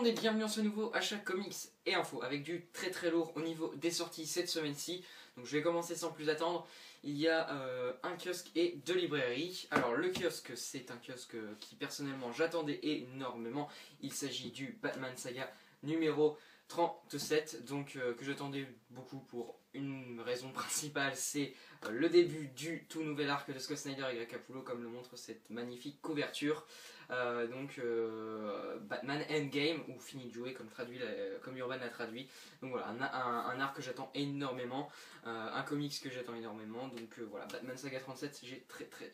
monde et bienvenue dans ce nouveau achat comics et info avec du très lourd au niveau des sorties cette semaine-ci. Donc je vais commencer sans plus attendre. Il y a un kiosque et deux librairies. Alors le kiosque, c'est un kiosque qui personnellement j'attendais énormément. Il s'agit du Batman Saga numéro 37, donc que j'attendais beaucoup pour une raison principale, c'est le début du tout nouvel arc de Scott Snyder et Greg Capullo, comme le montre cette magnifique couverture. Batman Endgame, ou Fini de jouer, comme Urban l'a traduit. Donc voilà, un arc que j'attends énormément, un comics que j'attends énormément. Donc voilà, Batman Saga 37,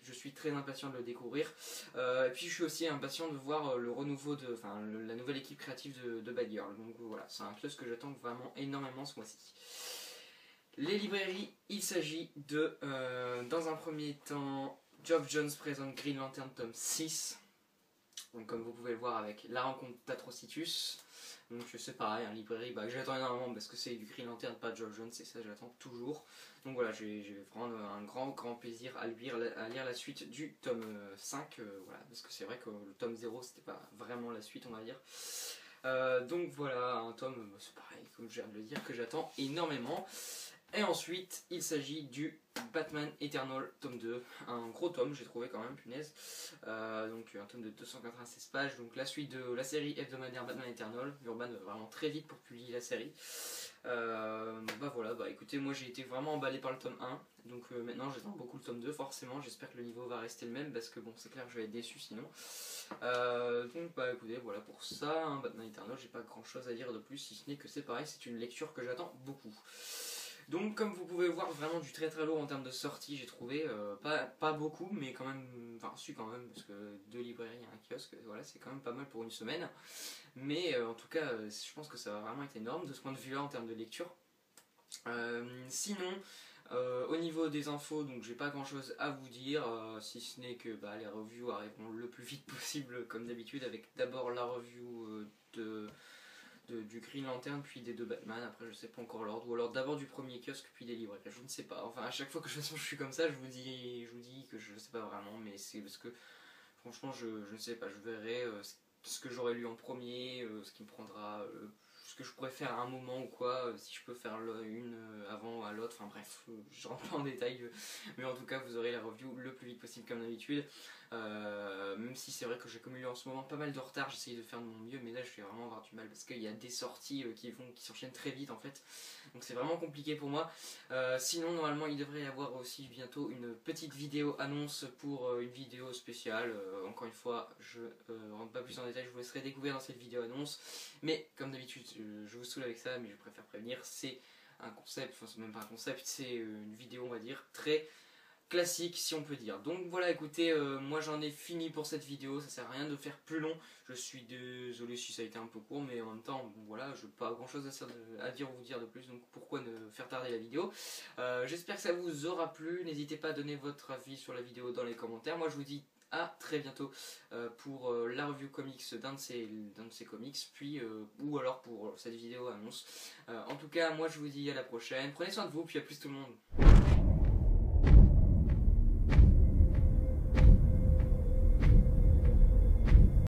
je suis très impatient de le découvrir. Et puis je suis aussi impatient de voir le renouveau la nouvelle équipe créative de Batgirl. Donc voilà, c'est un kiosque que j'attends vraiment énormément ce mois-ci. Les librairies, il s'agit de, dans un premier temps, Geoff Johns présente Green Lantern tome 6. Donc comme vous pouvez le voir avec la rencontre d'Atrocitus. Donc c'est pareil, une librairie que j'attends énormément parce que c'est du Green Lantern, pas Geoff Johns, et ça j'attends toujours. Donc voilà, j'ai vraiment un grand plaisir à lire la suite du tome 5, voilà, parce que c'est vrai que le tome 0 c'était pas vraiment la suite, on va dire. Donc voilà, un tome, c'est pareil, comme je viens de le dire, que j'attends énormément. Et ensuite, il s'agit du Batman Eternal tome 2, un gros tome, j'ai trouvé quand même, punaise. Donc un tome de 296 pages, donc la suite de la série hebdomadaire Batman Eternal. Urban va vraiment très vite pour publier la série. Voilà, écoutez, moi j'ai été vraiment emballé par le tome 1, donc maintenant j'attends beaucoup le tome 2, forcément, j'espère que le niveau va rester le même, parce que bon, c'est clair que je vais être déçu sinon. Donc écoutez, voilà pour ça, hein, Batman Eternal, j'ai pas grand chose à dire de plus, si ce n'est que c'est pareil, c'est une lecture que j'attends beaucoup. Donc comme vous pouvez voir, vraiment du très lourd en termes de sortie, j'ai trouvé, pas beaucoup, mais quand même, enfin si quand même, parce que deux librairies et un kiosque, voilà, c'est quand même pas mal pour une semaine. Mais en tout cas, je pense que ça va vraiment être énorme de ce point de vue là en termes de lecture. Sinon, au niveau des infos, donc j'ai pas grand chose à vous dire, si ce n'est que les reviews arriveront le plus vite possible comme d'habitude, avec d'abord la review du Green Lantern puis des deux Batman. Après je sais pas encore l'ordre, ou alors d'abord du premier kiosque puis des librairies, je ne sais pas. Enfin à chaque fois que je suis comme ça, je vous dis que je sais pas vraiment, mais c'est parce que franchement je ne sais pas, je verrai ce que j'aurais lu en premier, ce qui me prendra, ce que je pourrais faire à un moment ou quoi, si je peux faire une avant à l'autre, enfin bref, je rentre pas en détail, mais en tout cas vous aurez la review le plus vite possible comme d'habitude. Même si c'est vrai que j'ai commis en ce moment pas mal de retard, j'essaye de faire de mon mieux, mais là je vais vraiment avoir du mal parce qu'il y a des sorties qui s'enchaînent très vite en fait, donc c'est vraiment compliqué pour moi. Sinon normalement il devrait y avoir aussi bientôt une petite vidéo annonce pour une vidéo spéciale. Encore une fois je rentre pas plus en détail, je vous laisserai découvrir dans cette vidéo annonce, mais comme d'habitude je vous saoule avec ça, mais je préfère prévenir, c'est un concept, enfin c'est même pas un concept, c'est une vidéo on va dire très classique si on peut dire. Donc voilà, écoutez, moi j'en ai fini pour cette vidéo, ça sert à rien de faire plus long, je suis désolé si ça a été un peu court, mais en même temps, bon, voilà, je n'ai pas grand chose à dire ou vous dire de plus, donc pourquoi ne faire tarder la vidéo. J'espère que ça vous aura plu, n'hésitez pas à donner votre avis sur la vidéo dans les commentaires. Moi je vous dis à très bientôt pour la review comics d'un de ces comics, puis ou alors pour cette vidéo annonce. En tout cas, moi je vous dis à la prochaine, prenez soin de vous, puis à plus tout le monde.